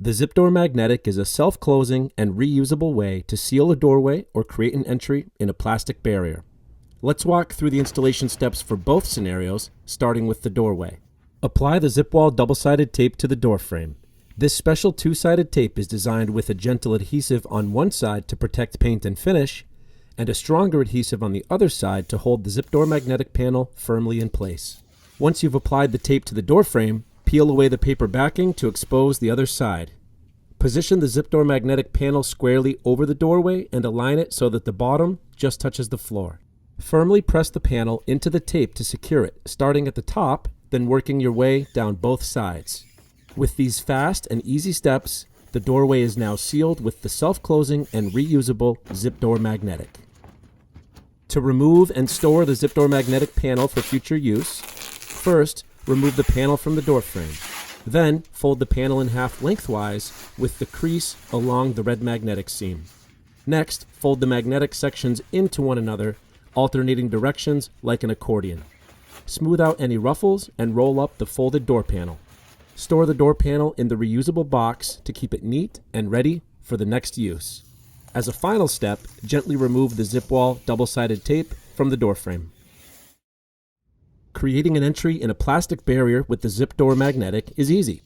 The zip door magnetic is a self-closing and reusable way to seal a doorway or create an entry in a plastic barrier. Let's walk through the installation steps for both scenarios, starting with the doorway. Apply the ZipWall double-sided tape to the door frame. This special two-sided tape is designed with a gentle adhesive on one side to protect paint and finish, and a stronger adhesive on the other side to hold the zip door magnetic panel firmly in place. Once you've applied the tape to the door frame, peel away the paper backing to expose the other side. Position the zip door magnetic panel squarely over the doorway and align it so that the bottom just touches the floor. Firmly press the panel into the tape to secure it, starting at the top, then working your way down both sides. With these fast and easy steps, the doorway is now sealed with the self-closing and reusable zip door magnetic. To remove and store the zip door magnetic panel for future use, first, remove the panel from the door frame. Then, fold the panel in half lengthwise with the crease along the red magnetic seam. Next, fold the magnetic sections into one another, alternating directions like an accordion. Smooth out any ruffles and roll up the folded door panel. Store the door panel in the reusable box to keep it neat and ready for the next use. As a final step, gently remove the ZipWall double-sided tape from the door frame. Creating an entry in a plastic barrier with the zip door magnetic is easy.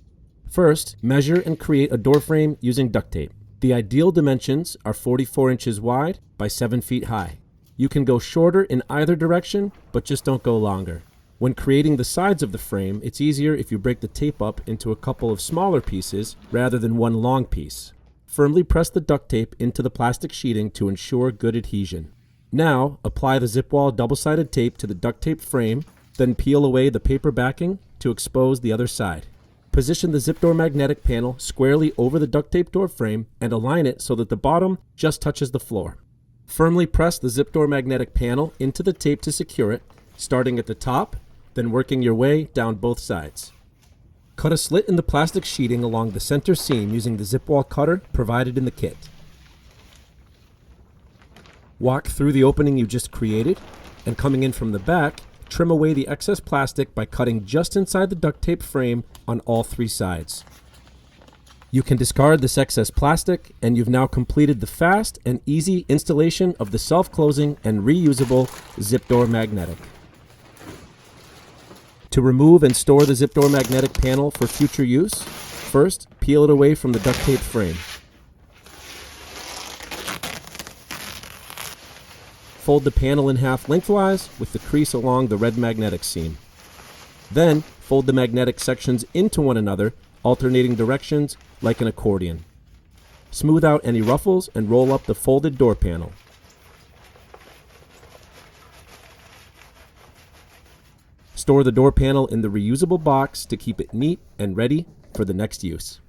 First, measure and create a door frame using duct tape. The ideal dimensions are 44 inches wide by 7 feet high. You can go shorter in either direction, but just don't go longer. When creating the sides of the frame, it's easier if you break the tape up into a couple of smaller pieces rather than one long piece. Firmly press the duct tape into the plastic sheeting to ensure good adhesion. Now, apply the ZipWall double-sided tape to the duct tape frame, then peel away the paper backing to expose the other side. Position the zip door magnetic panel squarely over the duct tape door frame and align it so that the bottom just touches the floor. Firmly press the zip door magnetic panel into the tape to secure it, starting at the top, then working your way down both sides. Cut a slit in the plastic sheeting along the center seam using the ZipWall cutter provided in the kit. Walk through the opening you just created, and coming in from the back, trim away the excess plastic by cutting just inside the duct tape frame on all 3 sides. You can discard this excess plastic, and you've now completed the fast and easy installation of the self-closing and reusable zip door magnetic. To remove and store the zip door magnetic panel for future use, first, peel it away from the duct tape frame. Fold the panel in half lengthwise with the crease along the red magnetic seam. Then, fold the magnetic sections into one another, alternating directions like an accordion. Smooth out any ruffles and roll up the folded door panel. Store the door panel in the reusable box to keep it neat and ready for the next use.